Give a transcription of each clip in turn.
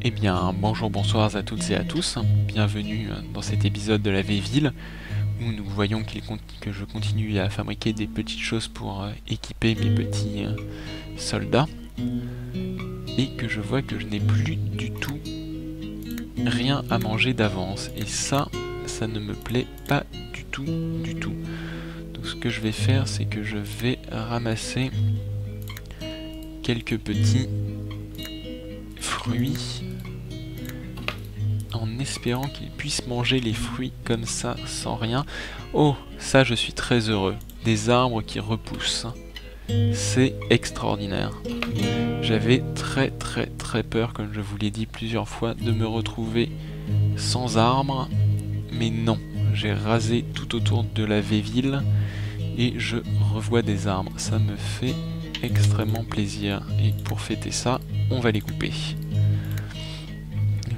Eh bien, bonjour, bonsoir à toutes et à tous, bienvenue dans cet épisode de la Véville, où nous voyons que je continue à fabriquer des petites choses pour équiper mes petits soldats, et que je vois que je n'ai plus du tout rien à manger d'avance, et ça ne me plaît pas du tout, du tout. Donc ce que je vais faire, c'est que je vais ramasser quelques petits fruits, en espérant qu'ils puissent manger les fruits comme ça, sans rien. Oh, ça je suis très heureux. Des arbres qui repoussent. C'est extraordinaire. J'avais très peur, comme je vous l'ai dit plusieurs fois, de me retrouver sans arbres. Mais non, j'ai rasé tout autour de la Véville et je revois des arbres. Ça me fait extrêmement plaisir. Et pour fêter ça, on va les couper.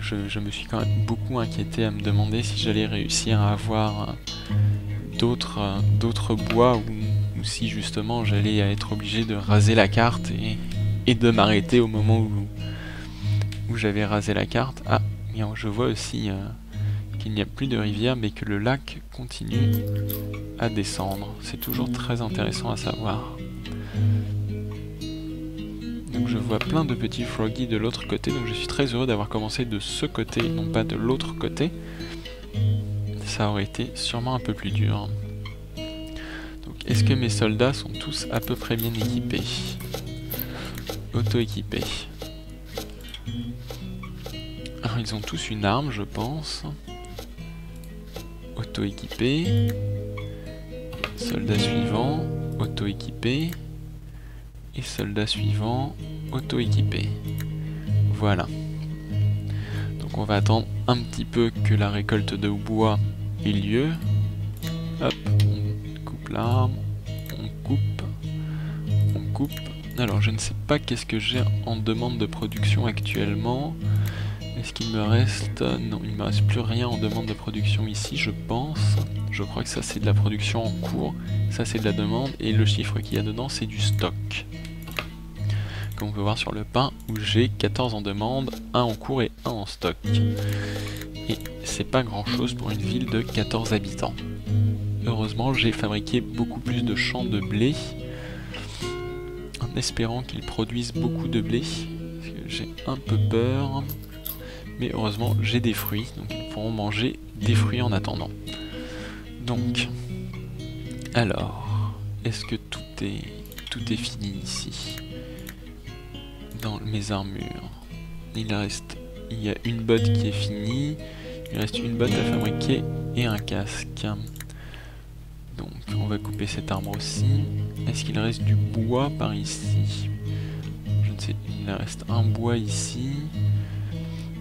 Je me suis quand même beaucoup inquiété à me demander si j'allais réussir à avoir d'autres bois ou si justement j'allais être obligé de raser la carte et de m'arrêter au moment où j'avais rasé la carte. Ah, et je vois aussi qu'il n'y a plus de rivière mais que le lac continue à descendre. C'est toujours très intéressant à savoir. Donc je vois plein de petits froggies de l'autre côté, donc je suis très heureux d'avoir commencé de ce côté, non pas de l'autre côté. Ça aurait été sûrement un peu plus dur. Donc est-ce que mes soldats sont tous à peu près bien équipés? Auto-équipés. Alors ils ont tous une arme, je pense. Auto-équipés. Soldat suivant, auto-équipé. Et soldat suivant, auto-équipé. Voilà. Donc on va attendre un petit peu que la récolte de bois ait lieu. Hop, on coupe l'arbre, on coupe. Alors je ne sais pas qu'est-ce que j'ai en demande de production actuellement. Est-ce qu'il me reste... Non, il ne me reste plus rien en demande de production ici, je pense. Je crois que ça c'est de la production en cours, ça c'est de la demande, et le chiffre qu'il y a dedans c'est du stock. Comme on peut voir sur le pain, où j'ai 14 en demande, 1 en cours et 1 en stock. Et c'est pas grand chose pour une ville de 14 habitants. Heureusement, j'ai fabriqué beaucoup plus de champs de blé, en espérant qu'ils produisent beaucoup de blé, parce que j'ai un peu peur. Mais heureusement, j'ai des fruits, donc ils pourront manger des fruits en attendant. Donc, alors, est-ce que tout est fini ici? Dans mes armures, il y a une botte qui est finie, il reste une botte à fabriquer et un casque. Donc on va couper cet arbre aussi. Est-ce qu'il reste du bois par ici? Je ne sais, il reste un bois ici.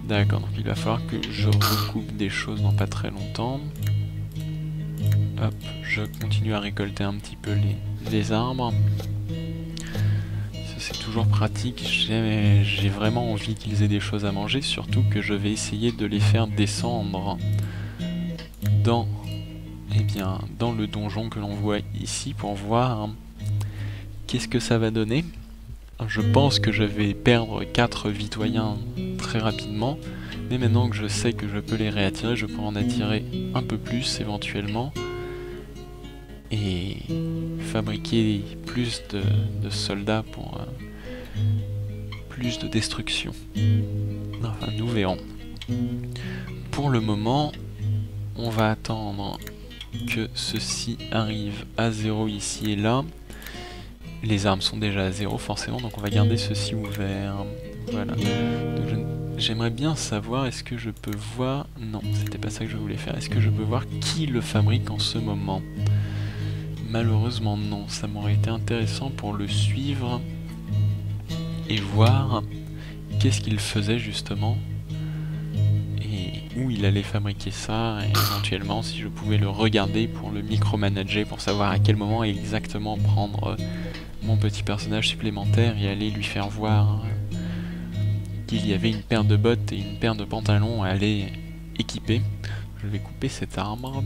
D'accord, donc il va falloir que je recoupe des choses dans pas très longtemps. Hop, je continue à récolter un petit peu les arbres. C'est toujours pratique, j'ai vraiment envie qu'ils aient des choses à manger, surtout que je vais essayer de les faire descendre dans le donjon que l'on voit ici pour voir qu'est-ce que ça va donner. Je pense que je vais perdre 4 vitoyens très rapidement, mais maintenant que je sais que je peux les réattirer, je pourrai en attirer un peu plus éventuellement et fabriquer plus de soldats pour plus de destruction. Enfin, nous verrons. Pour le moment, on va attendre que ceci arrive à 0 ici et là. Les armes sont déjà à 0 forcément, donc on va garder ceci ouvert. Voilà. J'aimerais bien savoir, est-ce que je peux voir... Non, c'était pas ça que je voulais faire. Est-ce que je peux voir qui le fabrique en ce moment? Malheureusement non, ça m'aurait été intéressant pour le suivre et voir qu'est-ce qu'il faisait justement et où il allait fabriquer ça, et éventuellement si je pouvais le regarder pour le micromanager, pour savoir à quel moment exactement prendre mon petit personnage supplémentaire et aller lui faire voir qu'il y avait une paire de bottes et une paire de pantalons à aller équiper. Je vais couper cet arbre.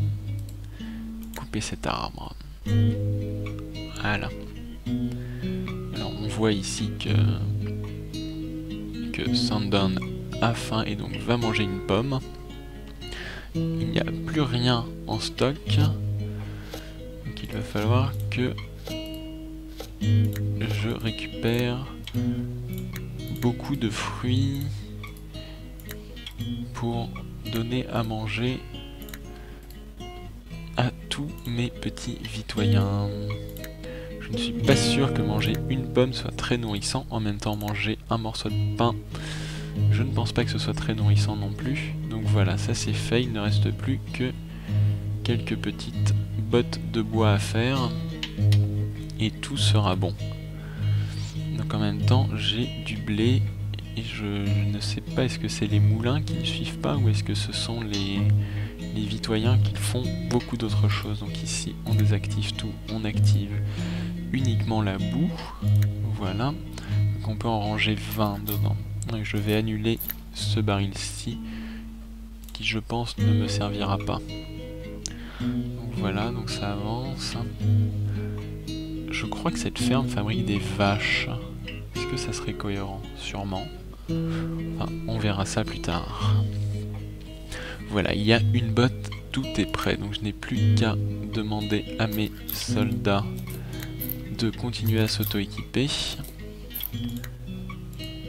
Voilà. voit ici que Sandon a faim et donc va manger une pomme. Il n'y a plus rien en stock, donc il va falloir que je récupère beaucoup de fruits pour donner à manger à tous mes petits vitoyens. Je ne suis pas sûr que manger une pomme soit très nourrissant. En même temps, manger un morceau de pain, je ne pense pas que ce soit très nourrissant non plus. Donc voilà, ça c'est fait. Il ne reste plus que quelques petites bottes de bois à faire. Et tout sera bon. Donc en même temps, j'ai du blé. Et je ne sais pas, est-ce que c'est les moulins qui ne suivent pas ou est-ce que ce sont les vitoyens qui font beaucoup d'autres choses. Donc ici, on désactive tout, on active uniquement la boue. Voilà. Donc on peut en ranger 20 dedans. Et je vais annuler ce baril-ci qui, je pense, ne me servira pas. Donc voilà, donc ça avance. Je crois que cette ferme fabrique des vaches. Est-ce que ça serait cohérent? Sûrement. Enfin, on verra ça plus tard. Voilà, il y a une botte, tout est prêt. Donc je n'ai plus qu'à demander à mes soldats de continuer à s'auto-équiper.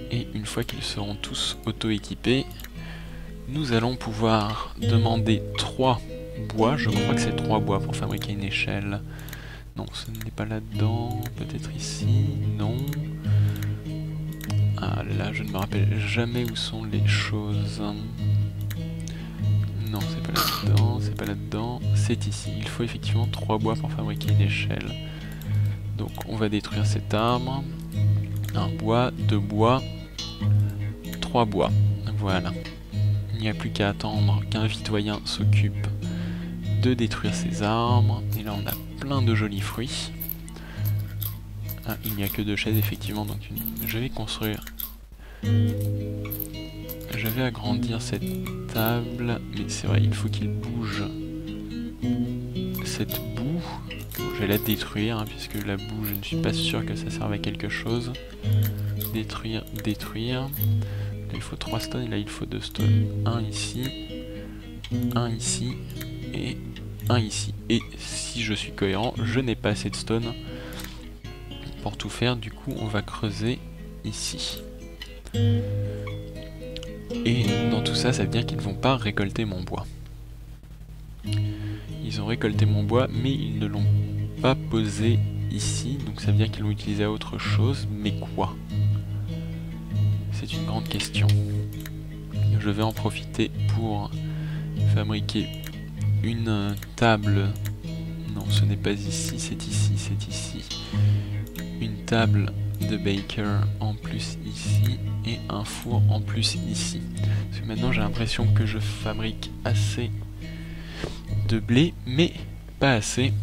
Et une fois qu'ils seront tous auto-équipés, nous allons pouvoir demander 3 bois. Je crois que c'est 3 bois pour fabriquer une échelle. Non, ce n'est pas là-dedans. Peut-être ici. Non. Ah là, je ne me rappelle jamais où sont les choses. Non, c'est pas là-dedans, c'est pas là-dedans. C'est ici. Il faut effectivement 3 bois pour fabriquer une échelle. Donc on va détruire cet arbre. 1 bois, 2 bois, 3 bois. Voilà. Il n'y a plus qu'à attendre qu'un vitoyen s'occupe de détruire ces arbres. Et là on a plein de jolis fruits. Ah, il n'y a que 2 chaises effectivement, donc je vais construire. Je vais agrandir cette table, mais c'est vrai, il faut qu'il bouge cette boue. Je vais la détruire, hein, puisque la boue, je ne suis pas sûr que ça serve à quelque chose. Détruire, détruire. Là, il faut 3 stones, et là, il faut 2 stones. Un ici, et un ici. Et si je suis cohérent, je n'ai pas assez de stones pour tout faire. Du coup, on va creuser ici. Et dans tout ça, ça veut dire qu'ils ne vont pas récolter mon bois. Ils ont récolté mon bois, mais ils ne l'ont pas posé ici. Donc ça veut dire qu'ils l'ont utilisé à autre chose. Mais quoi? C'est une grande question. Je vais en profiter pour fabriquer une table. Non, ce n'est pas ici, c'est ici, c'est ici. Une table de baker en plus ici et un four en plus ici. Parce que maintenant j'ai l'impression que je fabrique assez de blé, mais pas assez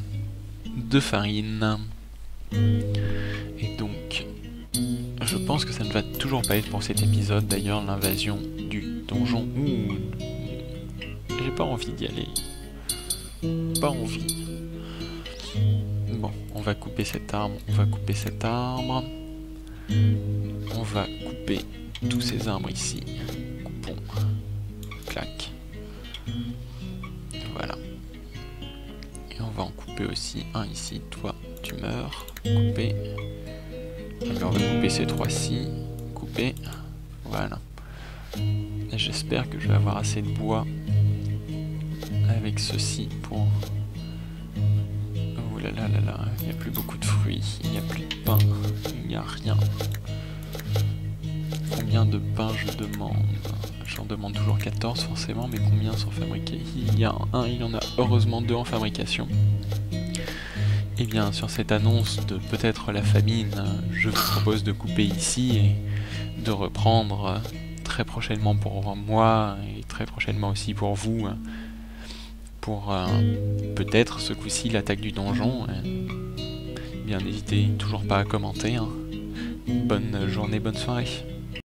de farine. Et donc, je pense que ça ne va toujours pas être pour cet épisode. D'ailleurs, l'invasion du donjon. Ouh, j'ai pas envie d'y aller. Pas envie. Bon, on va couper cet arbre, on va couper cet arbre. On va couper tous ces arbres ici. Coupons. Clac. Voilà. Et on va en couper aussi un ici. Toi, tu meurs. Couper. Alors on va couper ces 3-ci. Couper. Voilà. Et j'espère que je vais avoir assez de bois avec ceci pour... Oh là là là là, il n'y a plus beaucoup de fruits, il n'y a plus de pain, il n'y a rien. Combien de pain je demande? J'en demande toujours 14 forcément, mais combien sont fabriqués? Il y a il y en a heureusement 2 en fabrication. Et bien sur cette annonce de peut-être la famine, je vous propose de couper ici et de reprendre très prochainement pour moi et très prochainement aussi pour vous. Pour peut-être ce coup-ci l'attaque du donjon. Bien n'hésitez toujours pas à commenter. Hein. Bonne journée, bonne soirée.